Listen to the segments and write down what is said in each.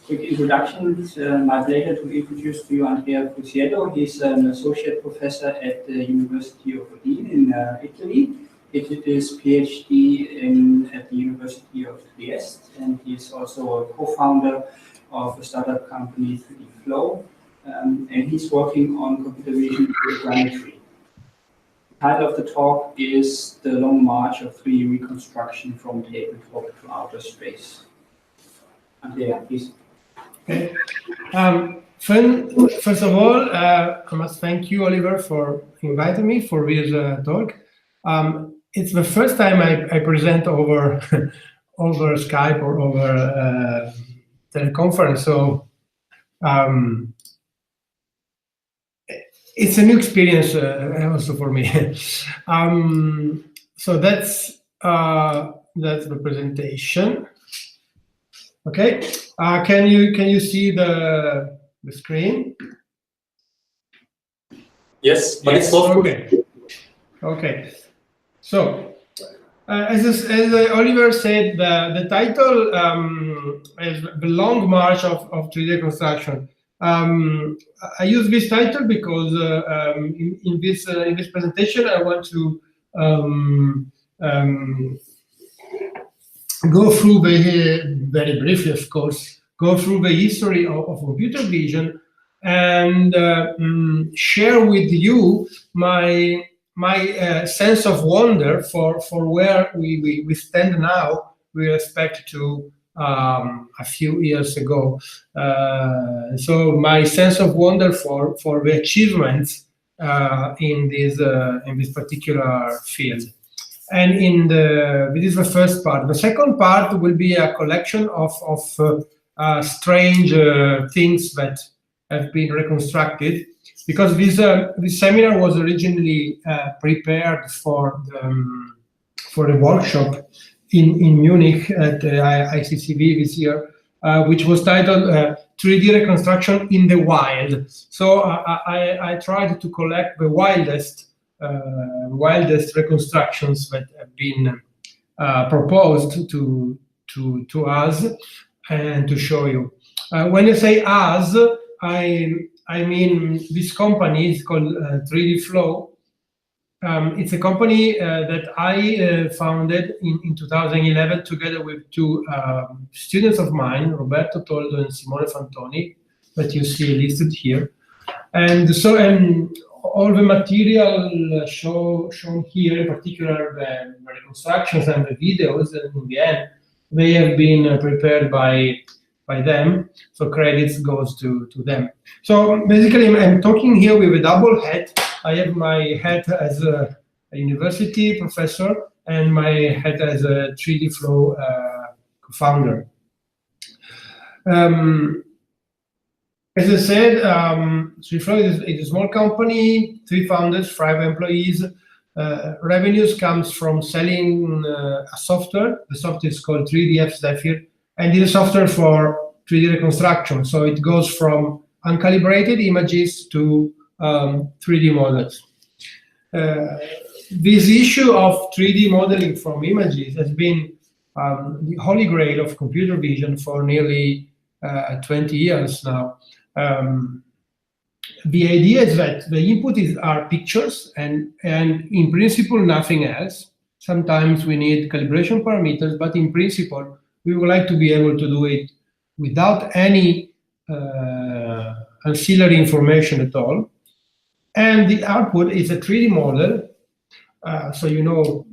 quick introduction. It's my pleasure to introduce to you Andrea Fusiello. He's an associate professor at the University of Udine in Italy. He did his PhD at the University of Trieste, and he's also a co-founder of a startup company, 3D Flow, and he's working on computer vision grammetry. The title of the talk is The Long March of 3D Reconstruction from Tabletop to Outer Space. Andrea, please. Okay. First of all, I must thank you, Oliver, for inviting me for this talk. It's the first time I present over over Skype or over teleconference, so it's a new experience also for me. So that's the presentation. Okay, can you see the screen? Yes, but it's not okay. Okay, so as Oliver said, the title is The Long March of 3D Reconstruction. I use this title because in this presentation I want to go through very briefly, of course, go through the history of computer vision and share with you my sense of wonder for where we stand now with respect to a few years ago. So my sense of wonder for the achievements in this particular field. And this is the first part. The second part will be a collection of strange things that have been reconstructed, because this seminar was originally prepared for the workshop in Munich at ICG this year, which was titled 3D Reconstruction in the Wild. So I tried to collect the wildest reconstructions that have been proposed to us and to show you. When I say us, I mean this company is called 3D Flow. It's a company that I founded in 2011 together with two students of mine, Roberto Toldo and Simone Fantoni, that you see listed here. And so all the material shown here, in particular the reconstructions and the videos, and in the end, they have been prepared by them, so credits goes to them. So basically, I'm talking here with a double hat. I have my hat as a university professor and my hat as a 3D Flow co-founder. As I said, 3D Flow is a small company, 3 founders, 5 employees. Revenues comes from selling a software. The software is called 3DF Zephyr, and it's a software for 3D reconstruction. So it goes from uncalibrated images to 3D models. This issue of 3D modeling from images has been the holy grail of computer vision for nearly 20 years now. The idea is that the input are pictures and in principle nothing else. Sometimes we need calibration parameters, but in principle we would like to be able to do it without any ancillary information at all. And the output is a 3D model. So you know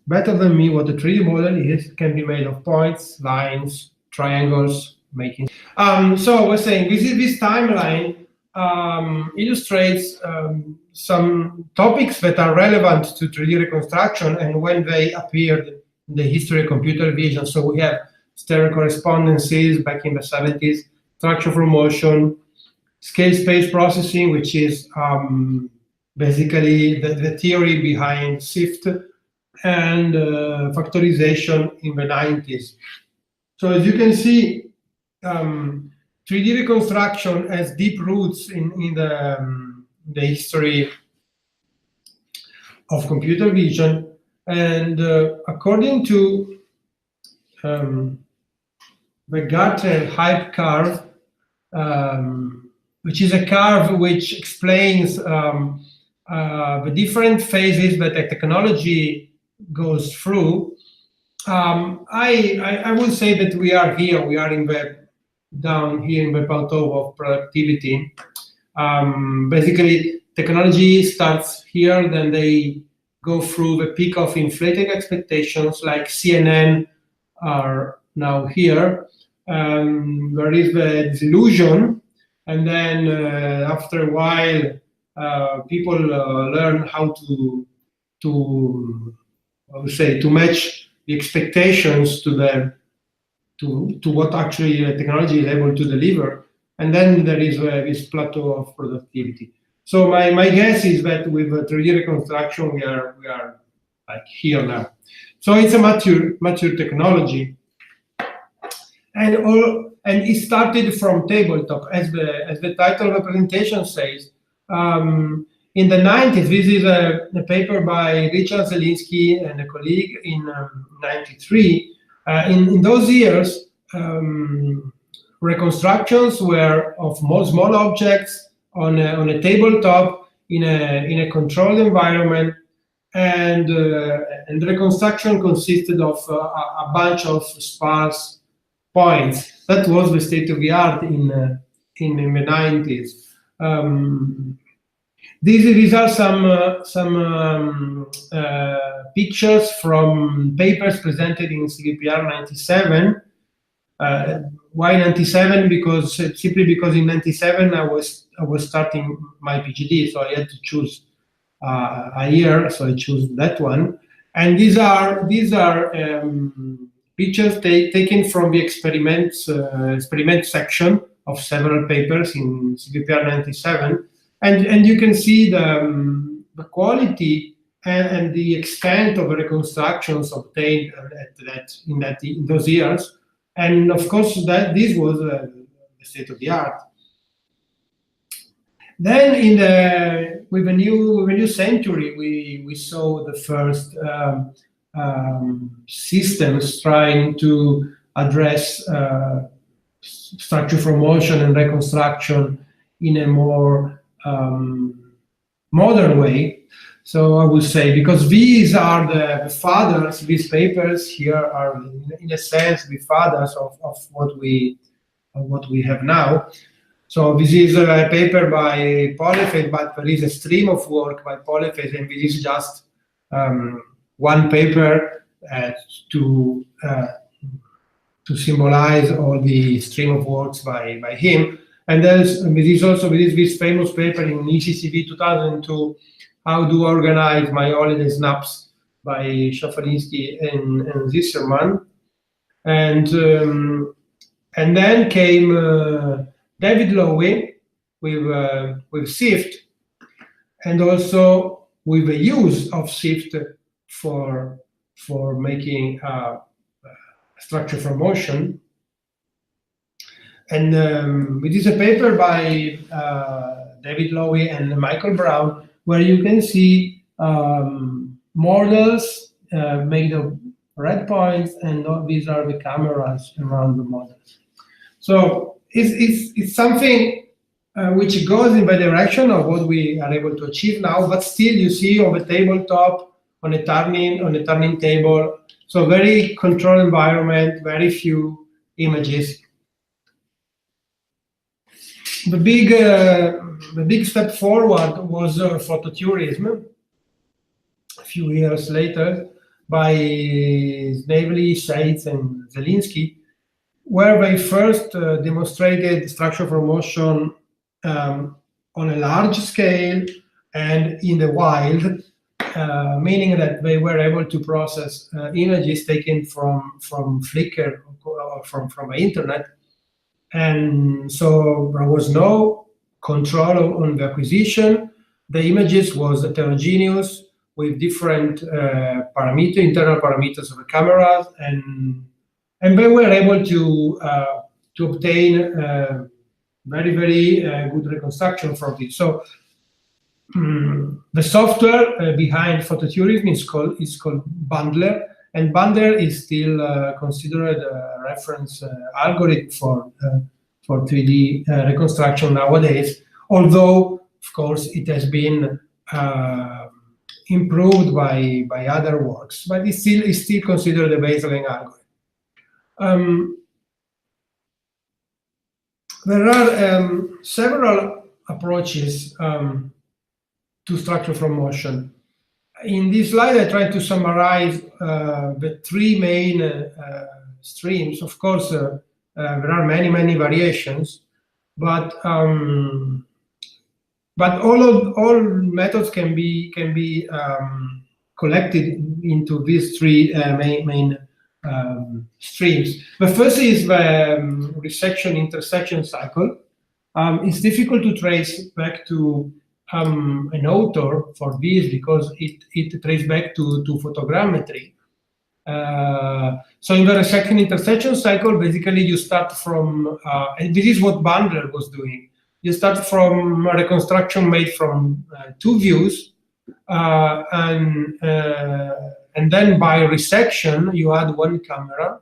better than me what a 3D model is. It can be made of points, lines, triangles, making. So we're saying this timeline illustrates some topics that are relevant to 3D reconstruction and when they appeared in the history of computer vision. So we have stereo correspondences back in the 70s, structure from motion, scale space processing, which is basically the theory behind SIFT, and factorization in the 90s. So as you can see, 3D reconstruction has deep roots in the history of computer vision, and according to we got a hype curve, which is a curve which explains the different phases that the technology goes through. I would say that we are here. We are in the down here in the plateau of productivity. Basically, technology starts here, then they go through the peak of inflated expectations, like CNN are now here. There is the disillusion, and then after a while, people learn how to I would say, to match the expectations to what actually technology is able to deliver, and then there is this plateau of productivity. So my guess is that with 3D reconstruction we are like here now. So it's a mature technology, and it started from tabletop, as the title of the presentation says. In the 90s, this is a paper by Richard Zelinsky and a colleague in 93. In those years, reconstructions were of more small objects on a tabletop in a controlled environment, and reconstruction consisted of a bunch of sparse points. That was the state of the art in the 90s. These are some pictures from papers presented in CVPR 97. Why 97? Because simply because in 97 I was starting my PhD, so I had to choose a year, so I chose that one. And these are pictures taken from the experiment section of several papers in CVPR 97. And you can see the quality and the extent of the reconstructions obtained in those years, and of course that this was the state of the art. Then with a new century, we saw the first systems trying to address structure from motion and reconstruction in a more modern way. So I would say, because these are the fathers, these papers here are in a sense the fathers of what we have now. So this is a paper by Polyphase, but there is a stream of work by Polyphase, and this is just one paper to symbolize all the stream of works by him. And this famous paper in ECCV 2002, How to Organize My Holiday Snaps by Szafaliński and Zisserman. And then came David Lowy with SIFT, and also with the use of SIFT for making structure from motion. And it is a paper by David Lowy and Michael Brown, where you can see models made of red points, and these are the cameras around the models. So it's something which goes in the direction of what we are able to achieve now, but still you see on the tabletop, on a turning table, so very controlled environment, very few images. The big step forward was phototourism a few years later by Snavely, Seitz, and Zelinsky, where they first demonstrated structure from motion on a large scale and in the wild, meaning that they were able to process images taken from Flickr or from the internet. And so there was no control on the acquisition. The images was heterogeneous with different internal parameters of the cameras, and they were able to obtain very, very good reconstruction from it. So the software behind phototourism is called Bundler, and Bandler is still considered a reference algorithm for 3D reconstruction nowadays, although, of course, it has been improved by other works, but it's still considered a baseline algorithm. There are several approaches to structure from motion. In this slide, I tried to summarize the three main streams. Of course, there are many variations, but all methods can be collected into these three main streams. The first is the resection intersection cycle. It's difficult to trace back to an author for this because it traces back to photogrammetry. So in the resection intersection cycle, basically you start from, and this is what Bandler was doing. You start from a reconstruction made from two views, and then by resection you add one camera,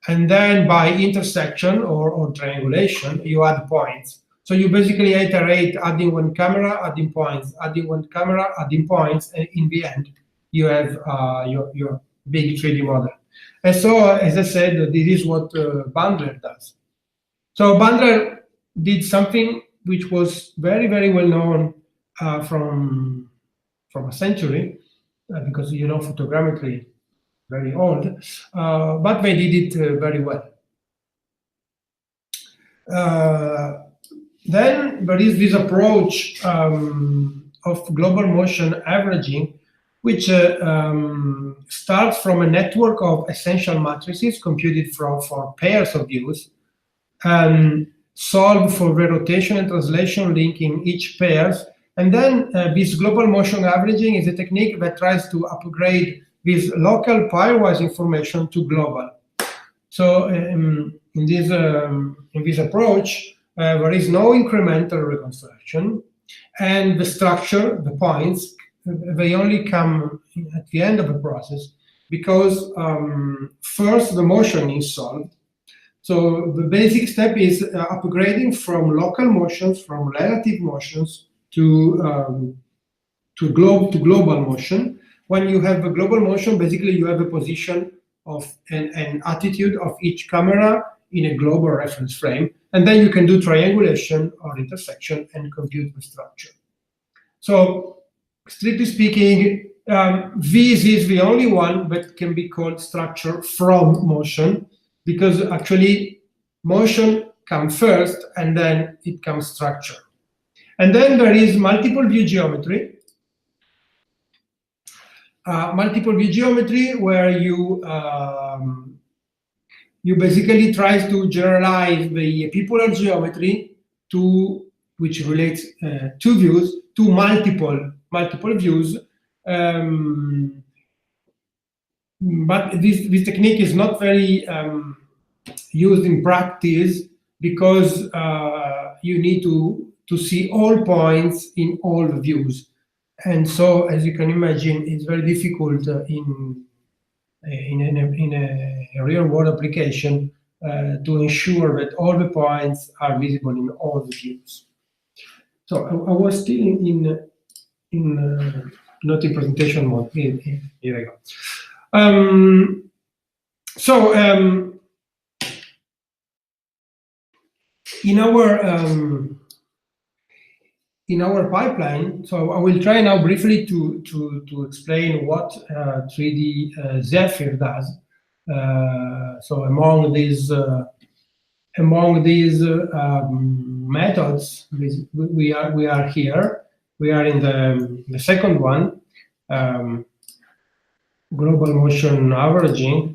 and then by intersection or triangulation you add points. So you basically iterate, adding one camera, adding points, adding one camera, adding points, and in the end you have your big 3D model. And so, as I said, this is what Bandler does. So Bandler did something which was very well known from a century, because photogrammetry very old, but they did it very well. Then there is this approach of global motion averaging, which starts from a network of essential matrices computed for pairs of views, and solved for the rotation and translation linking each pairs. And then this global motion averaging is a technique that tries to upgrade this local pairwise information to global. So in this approach, there is no incremental reconstruction, and the structure, the points, they only come at the end of the process, because first the motion is solved. So the basic step is upgrading from local motions, from relative motions to global motion. When you have a global motion, basically you have a position of an attitude of each camera in a global reference frame, and then you can do triangulation or intersection and compute the structure. So strictly speaking, this is the only one that can be called structure from motion, because actually motion comes first and then it comes structure. And then there is multiple view geometry. Multiple view geometry, where you basically try to generalize the epipolar geometry which relates two views to multiple views. But this technique is not very used in practice, because you need to see all points in all views. And so, as you can imagine, it's very difficult in a real-world application to ensure that all the points are visible in all the views. So I was still not in presentation mode. Here I go. In our pipeline, so I will try now briefly to explain what 3D Zephyr does. So among these methods, we are here. We are in the second one, global motion averaging.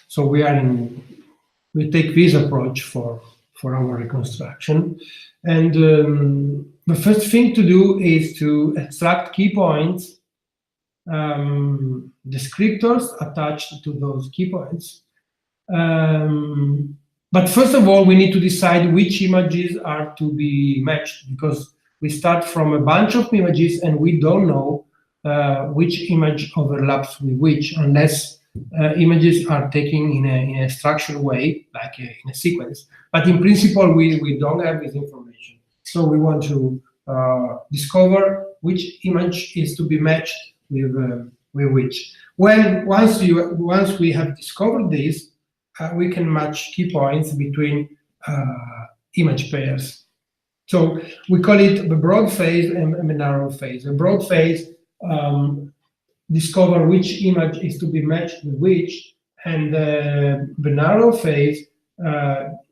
So we take this approach for our reconstruction. And the first thing to do is to extract key points, descriptors attached to those key points. But first of all, we need to decide which images are to be matched, because we start from a bunch of images and we don't know which image overlaps with which, unless images are taken in a structured way, like in a sequence. But in principle, we don't have this information. So we want to discover which image is to be matched with which. Once we have discovered this, we can match key points between image pairs. So we call it the broad phase and the narrow phase. The broad phase discover which image is to be matched with which, and the narrow phase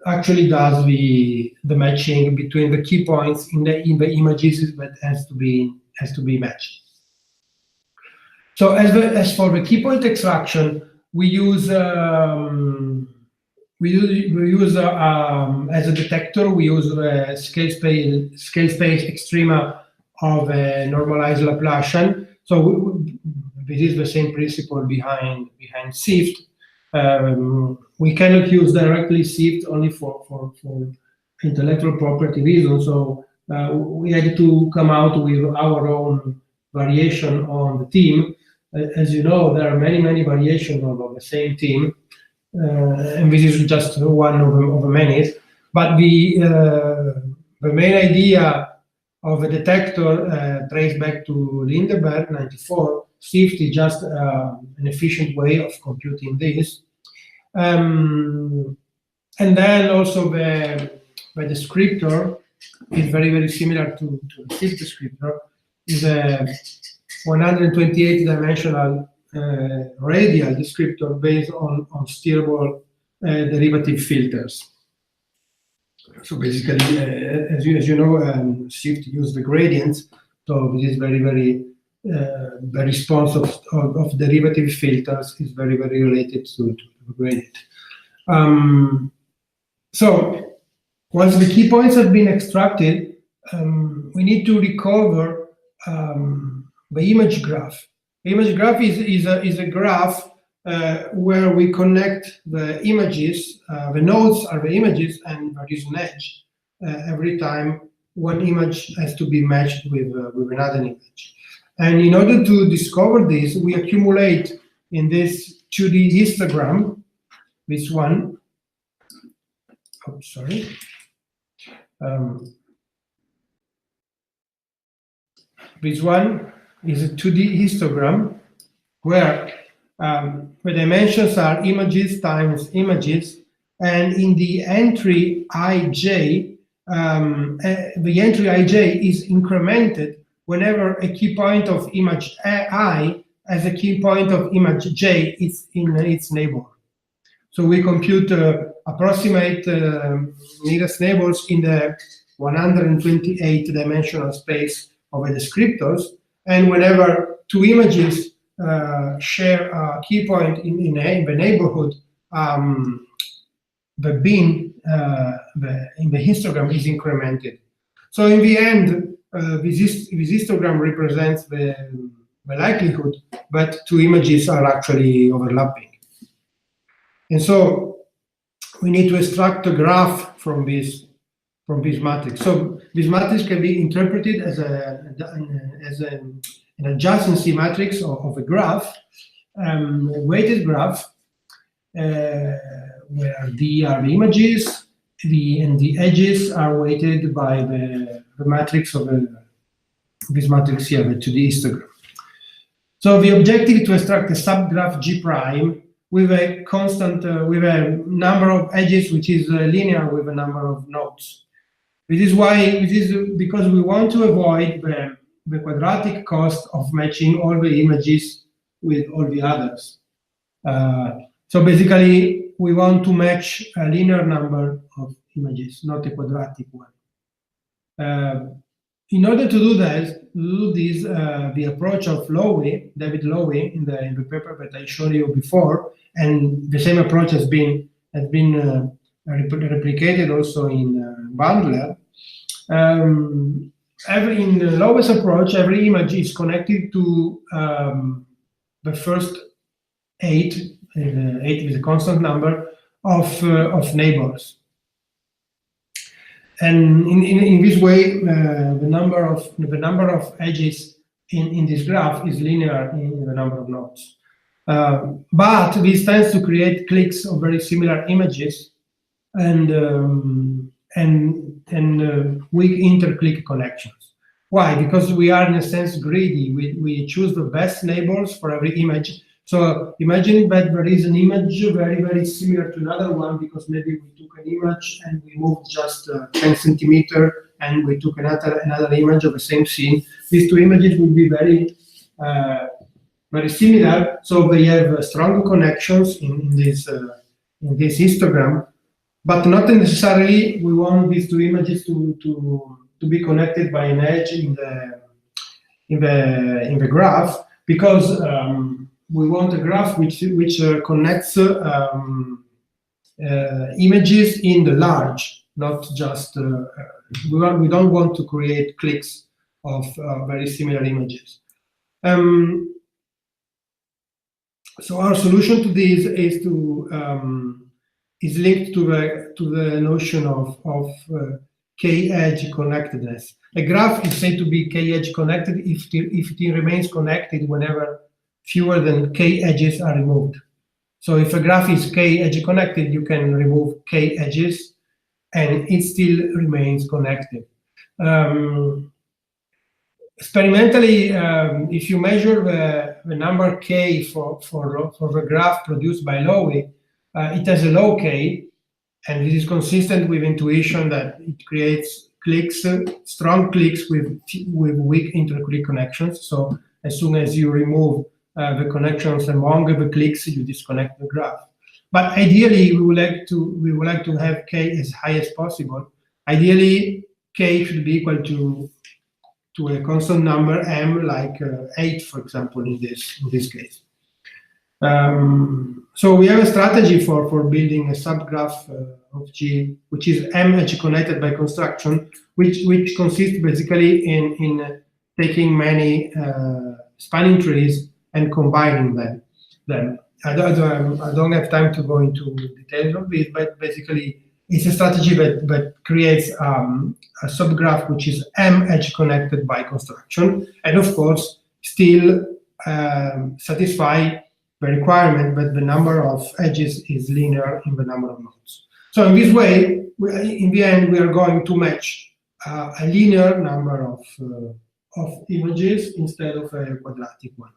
actually does the matching between the key points in the images that has to be matched. So as for the key point extraction, we use as a detector, we use the scale space extrema of a normalized Laplacian. So this is the same principle behind SIFT. We cannot use directly SIFT only for intellectual property reasons. So we had to come out with our own variation on the theme. As you know, there are many variations of the same theme, and this is just one of the many. But the main idea of a detector traced back to Lindeberg, 94. SIFT is just an efficient way of computing this. And then also the descriptor is very similar to the SIFT descriptor. Is a 128-dimensional radial descriptor based on steerable derivative filters. So basically, as you know, SIFT use the gradients. So this is the response of derivative filters is very related to the gradient. So once the key points have been extracted, we need to recover the image graph. The image graph is a graph where we connect the images. The nodes are the images, and there is an edge every time one image has to be matched with another image. And in order to discover this, we accumulate in this 2D histogram, this one. Oh, sorry. This one is a 2D histogram where the dimensions are images times images, and in the entry ij, the entry ij is incremented whenever a key point of image I as a key point of image j is in its neighbor. So we compute approximate nearest neighbors in the 128-dimensional space of the descriptors, and whenever two images share a key point in the neighborhood, the bin in the histogram is incremented. So in the end, this histogram represents the likelihood that two images are actually overlapping. And so we need to extract a graph from this matrix. So this matrix can be interpreted as an adjacency matrix of a graph, a weighted graph, where D are the images, and the edges are weighted by the matrix of this matrix here, the 2D histogram. So the objective is to extract a subgraph G prime with a constant, with a number of edges which is linear with a number of nodes. This is because we want to avoid the quadratic cost of matching all the images with all the others. So basically, we want to match a linear number of images, not a quadratic one. In order to do this, the approach of David Lowy, in the paper that I showed you before, and the same approach has been replicated also in Bandler. In Lowy's approach, every image is connected to the first 8. 8 is a constant number of neighbors. in this way, the number of edges in this graph is linear in the number of nodes. But this tends to create clicks of very similar images and weak inter-click connections. Why? Because we are in a sense greedy. We choose the best neighbors for every image. So imagine that there is an image very similar to another one, because maybe we took an image and we moved just 10 centimeters, and we took another image of the same scene. These two images will be very similar, so they have strong connections in this histogram, but not necessarily we want these two images to be connected by an edge in the graph, because we want a graph which connects images in the large, not just we don't want to create clicks of very similar images. So our solution to this is linked to the notion of k-edge connectedness. A graph is said to be k-edge connected if it remains connected whenever fewer than k edges are removed. So if a graph is k-edge connected, you can remove k edges and it still remains connected. Experimentally, if you measure the number k for the graph produced by Lowy, it has a low k, and this is consistent with intuition that it creates clicks, strong clicks with weak inter-click connections. So as soon as you remove the connections among the clicks, you disconnect the graph. But ideally, we would like to have k as high as possible. Ideally, k should be equal to a constant number m, like 8, for example, in this case. So we have a strategy for building a subgraph of G, which is m edge connected by construction, which consists basically in taking many spanning trees and combining them. I don't have time to go into details of this, but basically it's a strategy that creates a subgraph which is m edge connected by construction, and of course still satisfy the requirement that the number of edges is linear in the number of nodes. So in this way, in the end, we are going to match a linear number of images instead of a quadratic one.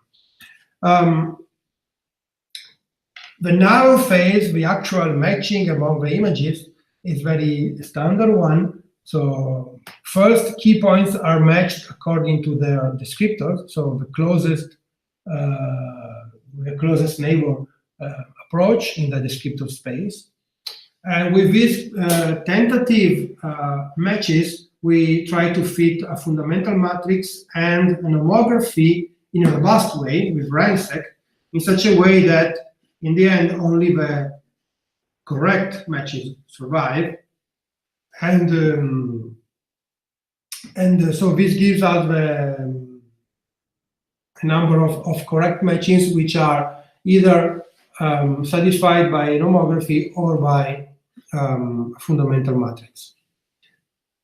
The narrow phase, the actual matching among the images, is very standard one. So first, key points are matched according to their descriptors. So the closest neighbor approach in the descriptor space. And with these tentative matches, we try to fit a fundamental matrix and an homography in a robust way with RANSEC, in such a way that in the end only the correct matches survive, and so this gives us a number of correct matches which are either satisfied by an homography or by a fundamental matrix.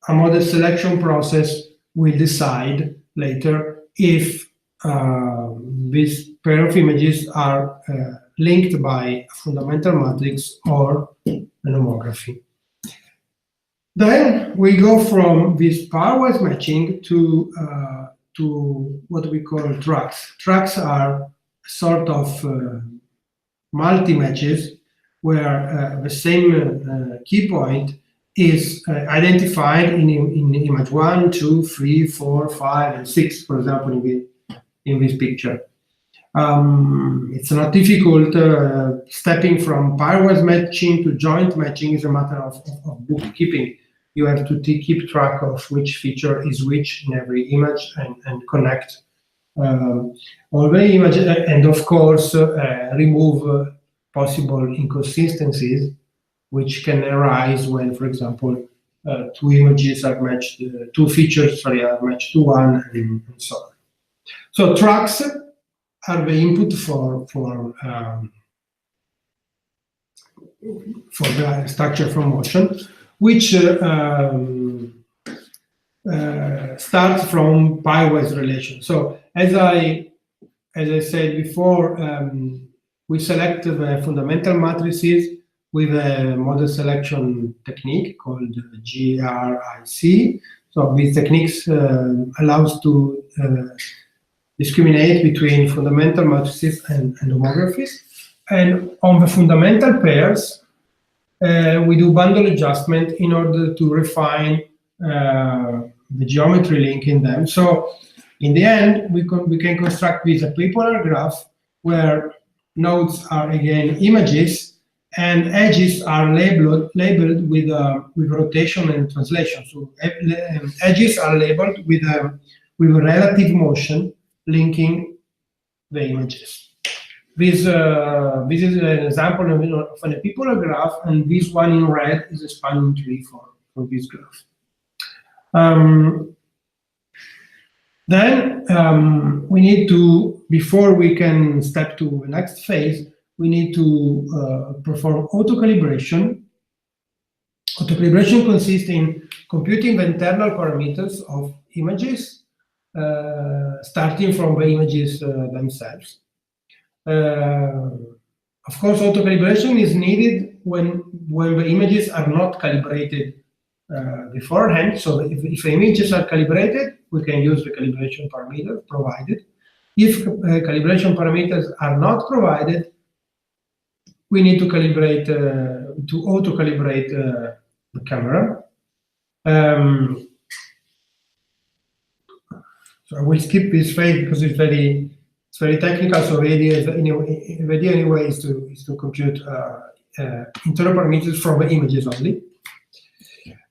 A model selection process will decide later if this pair of images are linked by a fundamental matrix or an homography. Then we go from this pairwise matching to what we call tracks. Tracks are sort of multi-matches where the same key point is identified in image 1, 2, 3, 4, 5, and 6, for example, in this picture. It's not difficult. Stepping from pairwise matching to joint matching is a matter of bookkeeping. You have to keep track of which feature is which in every image and connect all the images, and of course remove possible inconsistencies which can arise when, for example, two images are matched, two features are matched to one, and so on. So tracks are the input for the structure from motion. which starts from PAIRWISE relation. So as I said before, we select the fundamental matrices with a model selection technique called GRIC. So these techniques allows to discriminate between fundamental matrices and homographies. And on the fundamental pairs, we do bundle adjustment in order to refine the geometry linking them. So in the end, we can construct this epipolar graph where nodes are again images and edges are labeled with rotation and translation. So edges are labeled with a relative motion linking the images. This is an example of an epipolar graph, and this one in red is a spanning tree for this graph. Then we need to, before we can step to the next phase, we need to perform auto-calibration. Auto-calibration consists in computing the internal parameters of images, starting from the images themselves. Of course, auto-calibration is needed when the images are not calibrated beforehand. So if the images are calibrated, we can use the calibration parameters provided. If calibration parameters are not provided, we need to calibrate, to auto-calibrate the camera. So I will skip this phase because it's very technical. So the idea anyway is to compute internal parameters from the images only.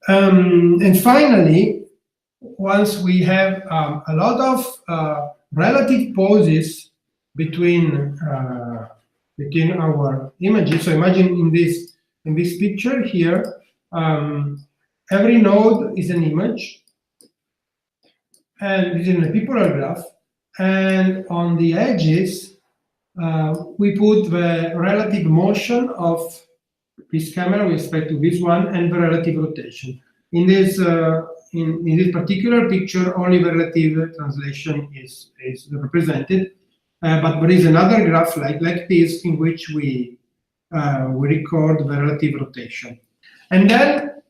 And finally, once we have a lot of relative poses between our images, so imagine in this picture here, every node is an image, and this is an epipolar graph, and on the edges we put the relative motion of this camera with respect to this one and the relative rotation. In this particular picture, only the relative translation is represented, but there is another graph like this in which we record the relative rotation. And then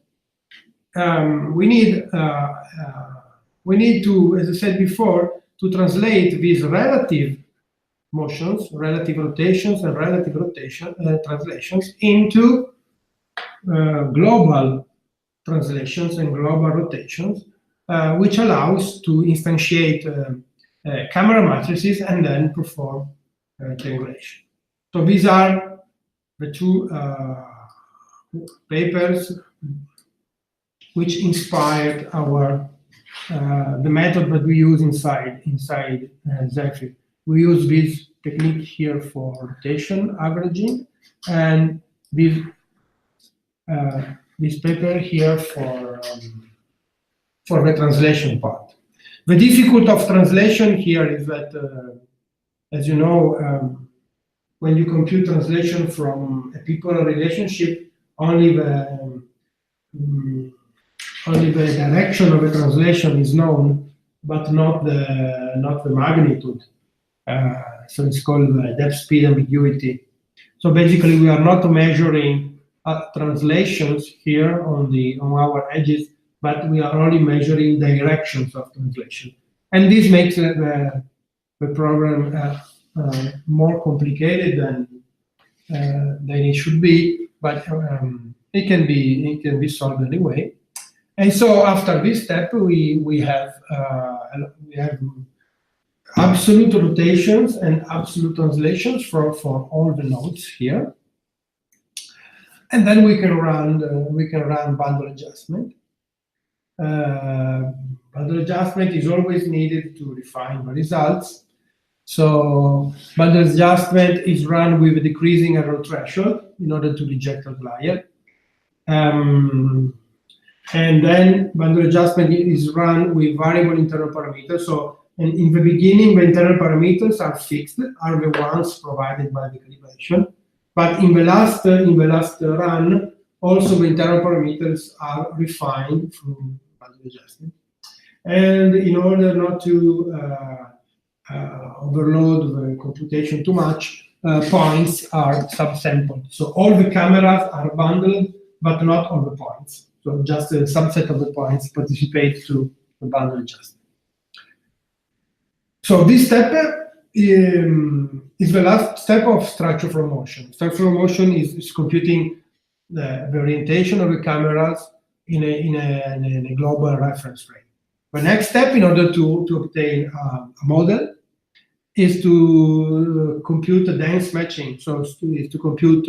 we need to, as I said before, to translate these relative motions, relative rotations, and relative rotation translations into global translations and global rotations, which allows to instantiate camera matrices and then perform triangulation. So these are the two papers which inspired our the method that we use inside Zephyr. We use this technique here for rotation averaging, and this paper here for the translation part. The difficulty of translation here is that, as you know, when you compute translation from a epipolar relationship, only the direction of the translation is known, but not the magnitude. So it's called depth speed ambiguity. So basically, we are not measuring translations here on our edges, but we are only measuring directions of translation, and this makes the program more complicated than it should be. But it can be solved anyway. And so after this step, we have absolute rotations and absolute translations for all the nodes here, and then we can run bundle adjustment. Bundle adjustment is always needed to refine the results. So bundle adjustment is run with a decreasing error threshold in order to reject outlier. And then bundle adjustment is run with variable internal parameters. So in the beginning, the internal parameters are fixed, are the ones provided by the calibration. But in the last run, also the internal parameters are refined through boundary adjustment. And in order not to overload the computation too much, points are subsampled. So all the cameras are bundled, but not all the points. So just a subset of the points participate to the boundary adjustment. So this step is the last step of structure from motion. Structure from motion is computing the orientation of the cameras in a global reference frame. The next step, in order to obtain a model, is to compute the dense matching. So is to compute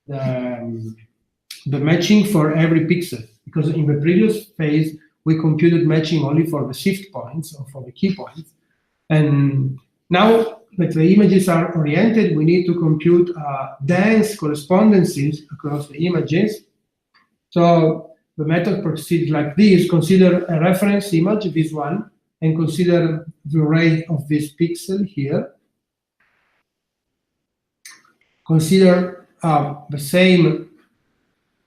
the matching for every pixel, because in the previous phase we computed matching only for the shift points or for the key points, and now that the images are oriented, we need to compute dense correspondences across the images. So the method proceeds like this: consider a reference image, this one, and consider the ray of this pixel here. Consider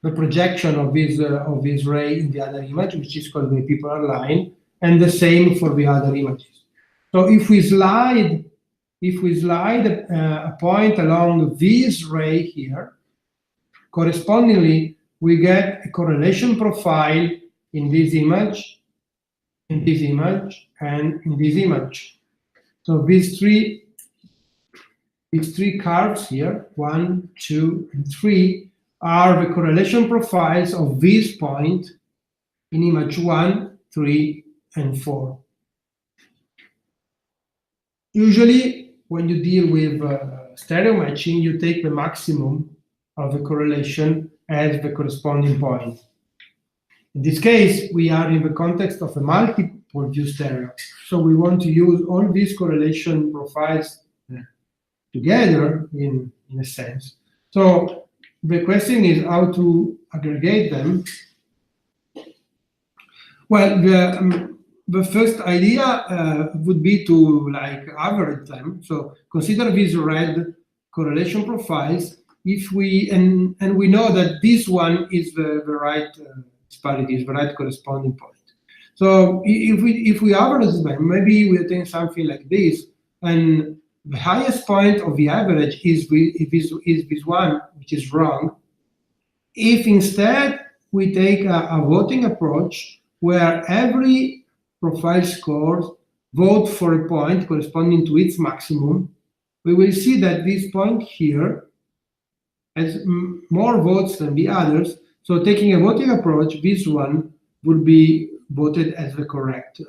the projection of this ray in the other image, which is called the epipolar line, and the same for the other images. So if we slide a point along this ray here, correspondingly we get a correlation profile in this image, in this image, and in this image. So these three curves here, 1, 2, and 3, are the correlation profiles of this point in image 1, 3, and 4. Usually, when you deal with stereo matching, you take the maximum of the correlation as the corresponding point. In this case, we are in the context of a multiple view stereo, so we want to use all these correlation profiles together in a sense. So the question is how to aggregate them. Well, the first idea would be to average them. So consider these red correlation profiles. If we and we know that this one is the right disparity, is the right corresponding point. So if we average them, maybe we attain something like this, and the highest point of the average is this one, which is wrong. If instead we take a voting approach where every profile scores vote for a point corresponding to its maximum, we will see that this point here has more votes than the others. So taking a voting approach, this one would be voted as the correct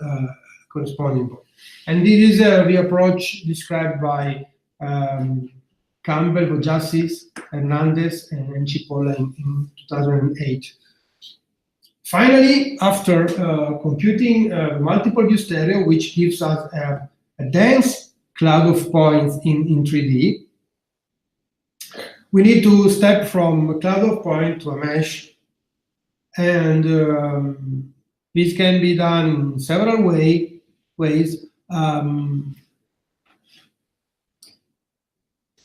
corresponding point. And this is the approach described by Campbell, Vojasis, Hernandez, and Cipolla in 2008. Finally, after computing multiple view stereo, which gives us a dense cloud of points in 3D, we need to step from a cloud of points to a mesh. And this can be done in several ways.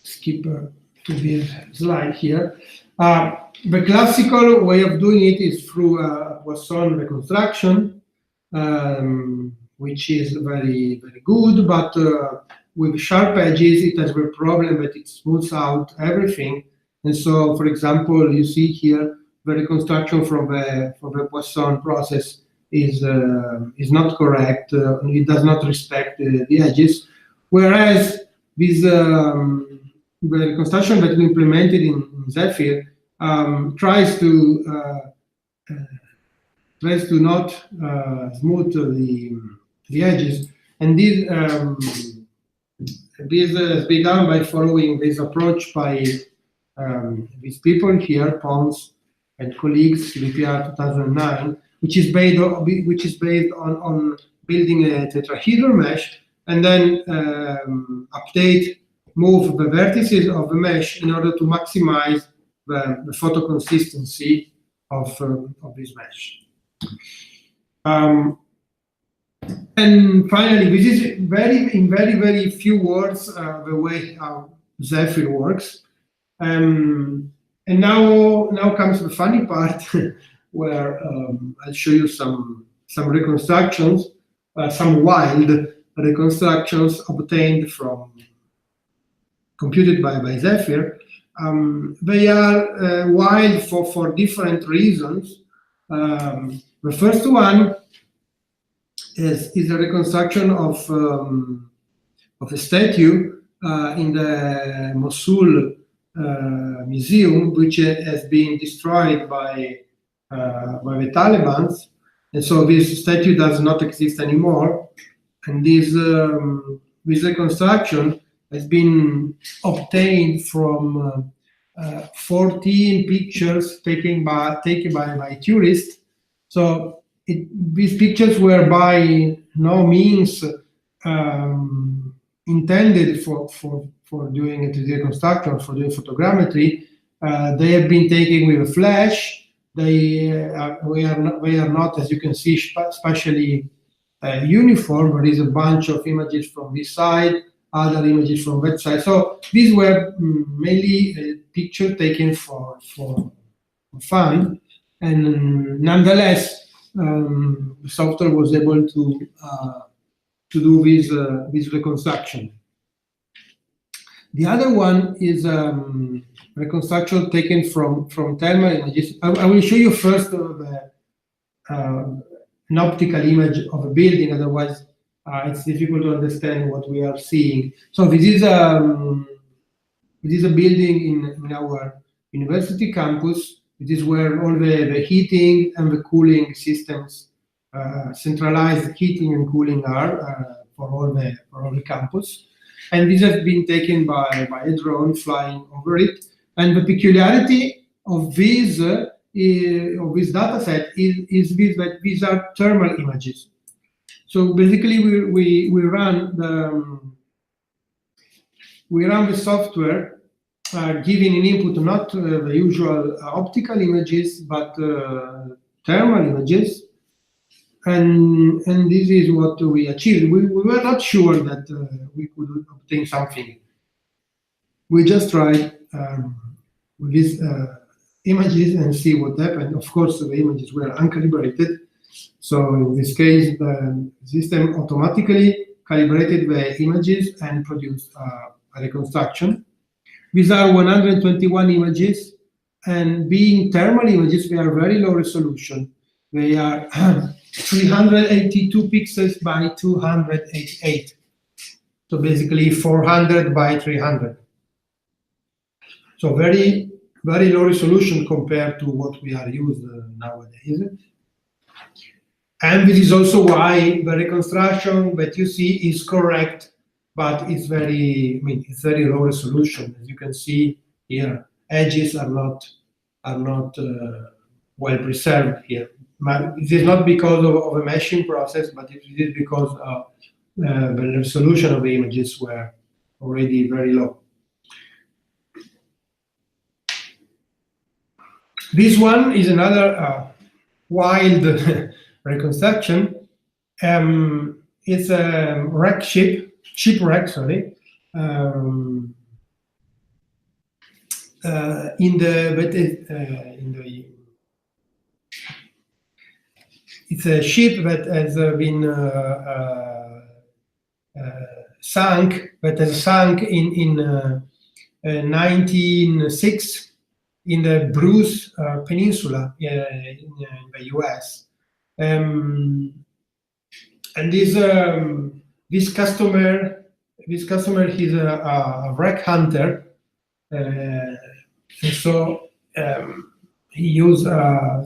Skip to this slide here. The classical way of doing it is through Poisson reconstruction, which is very, very good, but with sharp edges, it has the problem that it smooths out everything. And so, for example, you see here the reconstruction from the Poisson process is not correct. It does not respect the edges, whereas this the reconstruction that we implemented in Zephyr tries to not smooth the edges, and this has been done by following this approach by these people here, Pons and colleagues, VPR 2009, which is based on building a tetrahedral mesh and then move the vertices of the mesh in order to maximize the photo consistency of this mesh. And finally, this is in very few words the way how Zephyr works. And now comes the funny part, where I'll show you some reconstructions, some wild reconstructions obtained from, computed by Zephyr. They are wild for different reasons. The first one is a reconstruction of a statue in the Mosul museum, which has been destroyed by the Taliban, and so this statue does not exist anymore. And this reconstruction has been obtained from 14 pictures taken by tourists. So these pictures were by no means intended for doing a 3D reconstruction, for doing photogrammetry. They have been taken with a flash. They are not, as you can see, spatially uniform. There is a bunch of images from this side, other images from that side. So these were mainly pictures taken for fun, and nonetheless, the software was able to do this reconstruction. The other one is reconstruction taken from thermal images. I will show you first an optical image of a building, otherwise it's difficult to understand what we are seeing. So this is a building in our university campus. It is where all the heating and the cooling systems, centralized heating and cooling are for all the campus. And this has been taken by a drone flying over it. And the peculiarity of this data set is that these are thermal images. So basically, we run the software, giving an input not the usual optical images, but thermal images. And this is what we achieved. We were not sure that we could obtain something. We just tried with these images and see what happened. Of course, the images were uncalibrated. So in this case, the system automatically calibrated the images and produced a reconstruction. These are 121 images, and being thermal images, they are very low resolution. They are 382 pixels by 288. So basically 400 by 300. So very, very low resolution compared to what we are used nowadays. And this is also why the reconstruction that you see is correct, but it's very low resolution. As you can see here, edges are not well preserved here. It is not because of a meshing process, but it is because the resolution of the images were already very low. This one is another wild reconstruction. It's a shipwreck, sorry. It's a ship that has been sunk in 1906 in the Bruce Peninsula in the US. And this customer is a wreck hunter, and so he used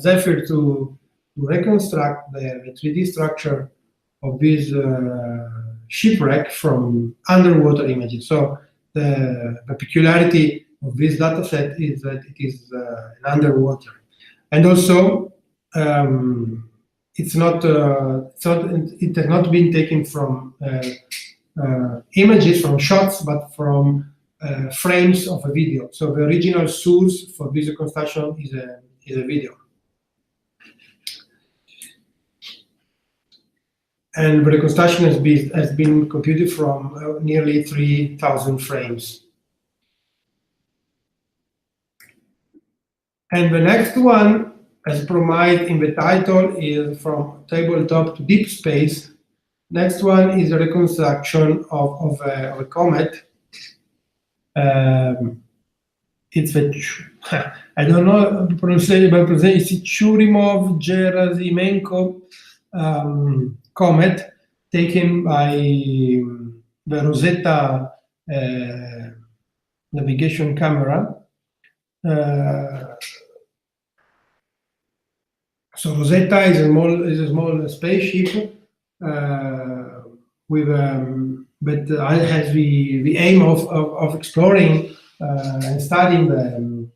Zephyr to reconstruct the 3D structure of this shipwreck from underwater images. So the peculiarity of this data set is that it is underwater, and also it has not been taken from images, from shots, but from frames of a video. So the original source for this reconstruction is a video. And the reconstruction has been computed from nearly 3,000 frames. And the next one, as promised in the title, is from tabletop to deep space. Next one is a reconstruction of a comet. It's a, I don't know pronunciation, but it's a Churyumov-Gerasimenko comet taken by the Rosetta navigation camera. So Rosetta is a small spaceship with but has the aim of exploring and studying the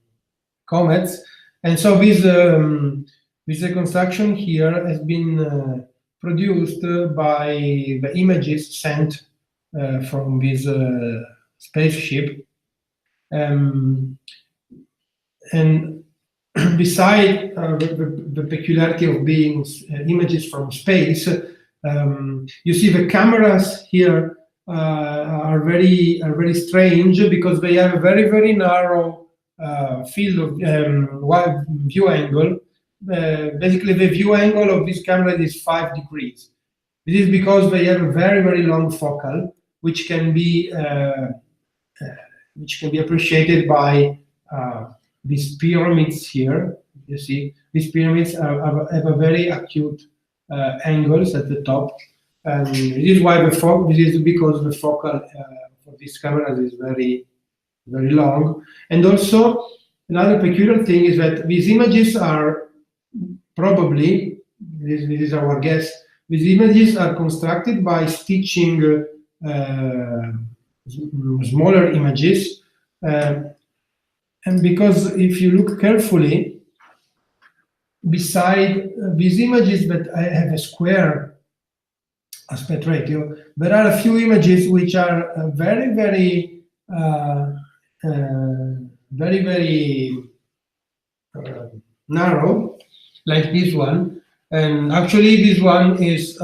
comets. And so this reconstruction here has been produced by the images sent from this spaceship. And beside the peculiarity of being images from space, you see the cameras here are very strange because they have a very narrow field of wide view angle. Basically, the view angle of this camera is 5 degrees. This is because they have a very long focal, which can be appreciated by these pyramids here. You see, these pyramids have a very acute angles at the top, and this is why this is because the focal for these cameras is very long. And also another peculiar thing is that these images are probably, this is our guess, these images are constructed by stitching smaller images, and because if you look carefully, beside these images that I have a square aspect ratio, there are a few images which are very narrow, like this one. And actually this one is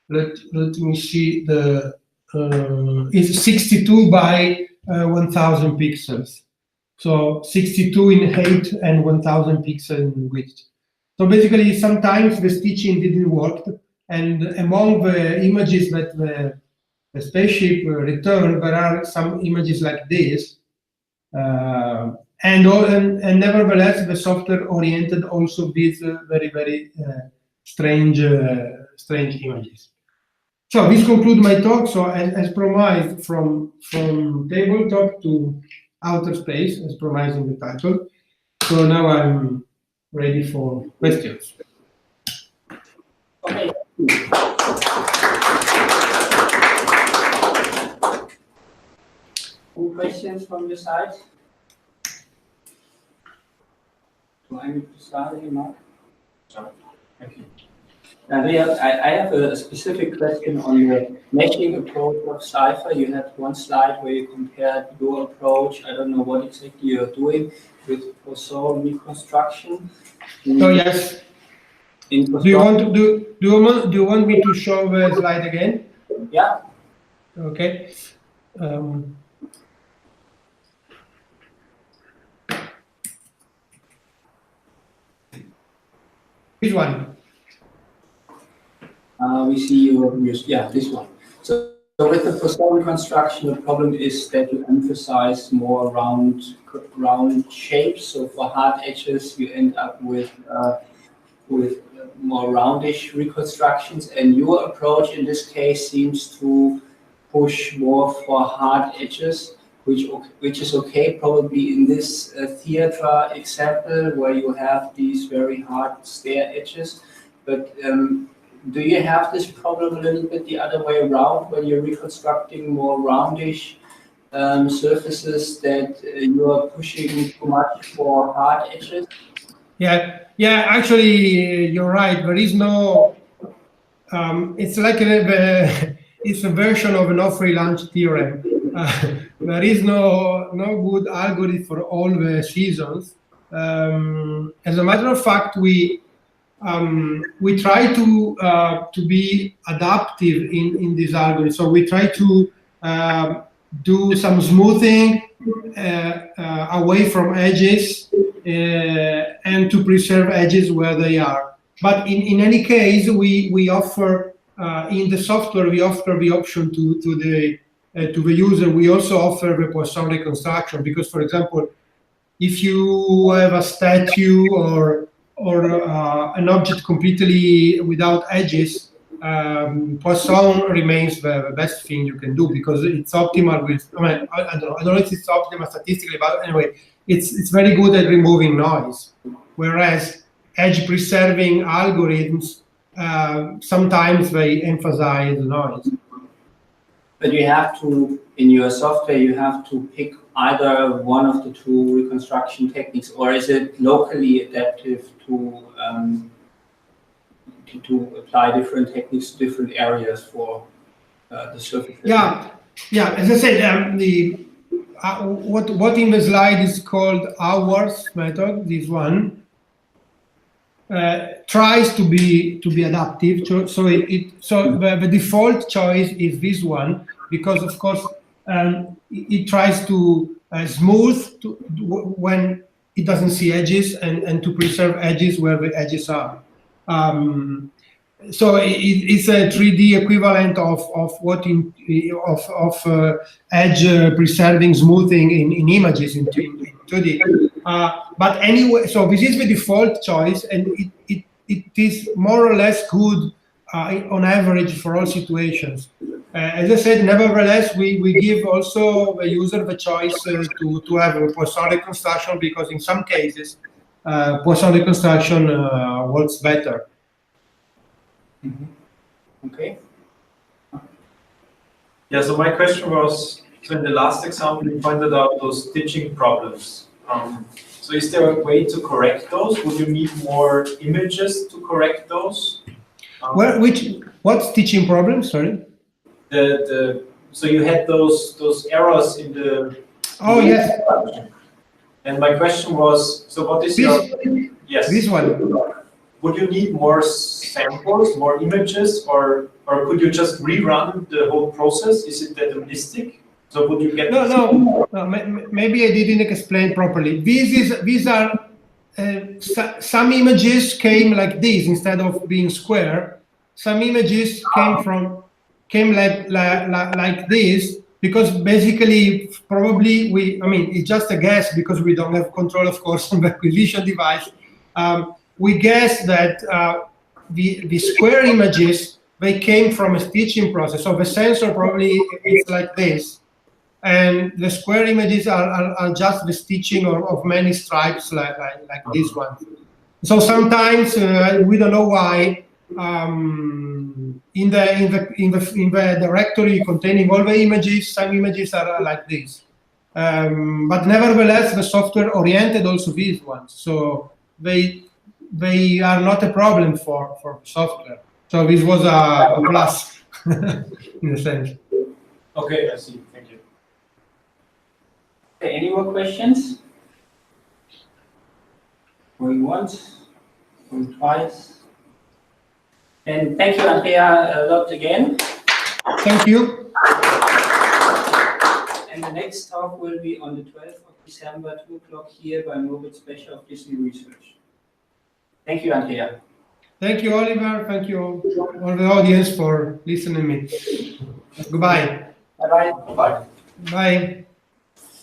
let me see, the is 62 by 1000 pixels. So 62 in height and 1000 pixels in width. So basically, sometimes the stitching didn't work, and among the images that the spaceship returned, there are some images like this, and nevertheless, the software oriented also these very strange images. So this concludes my talk. So as promised, from tabletop to outer space, as promised in the title. So now I'm ready for questions. Okay. Any questions from your side? Do I need to start any more? Okay. Andrea, I have a specific question on the meshing approach of Zephyr. You had one slide where you compared your approach. I don't know what exactly you're doing with Poisson reconstruction. So yes. Do you want me to show the slide again? Yeah. Okay. This one. We see this one. So with the Poisson reconstruction, the problem is that you emphasize more round shapes. So for hard edges, you end up with more roundish reconstructions. And your approach in this case seems to push more for hard edges, which is okay probably in this theater example where you have these very hard stair edges, but do you have this problem a little bit the other way around when you're reconstructing more roundish surfaces that you are pushing too much for hard edges? Yeah. Actually, you're right. There is no. It's like it's a version of an Offrey-Lunch theorem. There is no good algorithm for all the seasons. As a matter of fact, we try to be adaptive in this algorithm. So we try to do some smoothing away from edges, and to preserve edges where they are. But in any case, we offer in the software, we offer the option to the user. We also offer the Poisson reconstruction, because, for example, if you have a statue or an object completely without edges, Poisson remains the best thing you can do, because it's optimal with, I don't know if it's optimal statistically, but anyway, it's very good at removing noise. Whereas edge preserving algorithms, sometimes they emphasize noise. But you have to, in your software, you have to pick either one of the two reconstruction techniques, or is it locally adaptive to apply different techniques to different areas for the surface? Yeah. As I said, what in the slide is called hours method, this one tries to be adaptive. So the default choice is this one, because of course it tries to smooth when it doesn't see edges, and to preserve edges where the edges are. So it's a 3D equivalent of what edge preserving, smoothing in images in 2D. But anyway, so this is the default choice, and it is more or less good on average for all situations. As I said, nevertheless, we give also the user the choice to have a Poisson reconstruction, because in some cases Poisson reconstruction works better. Okay. Yeah, so my question was, so in the last example, you pointed out those stitching problems. So is there a way to correct those? Would you need more images to correct those? What stitching problems? Sorry. So you had those errors in the. Oh yes. And my question was, so what is yes? This one. Would you need more samples, more images, or could you just rerun the whole process? Is it deterministic? So would you get no, maybe I didn't explain properly. These are some images came like this instead of being square. Some images came like this, because basically probably it's just a guess, because we don't have control, of course, on the acquisition device. We guess that the square images, they came from a stitching process. So the sensor probably is like this, and the square images are just the stitching of many stripes like this one. So sometimes we don't know why in the directory containing all the images, some images are like this. But nevertheless, the software oriented also these ones, so they are not a problem for software. So this was a plus in a sense. Okay, I see. Thank you. Okay, any more questions? Going once, going twice. And thank you, Andrea, a lot again. Thank you. And the next talk will be on the 12th of December, 2 o'clock here by Moritz Becher of Disney Research. Thank you, Andrea. Thank you, Oliver. Thank you all the audience for listening to me. Goodbye. Bye-bye. Bye. Bye.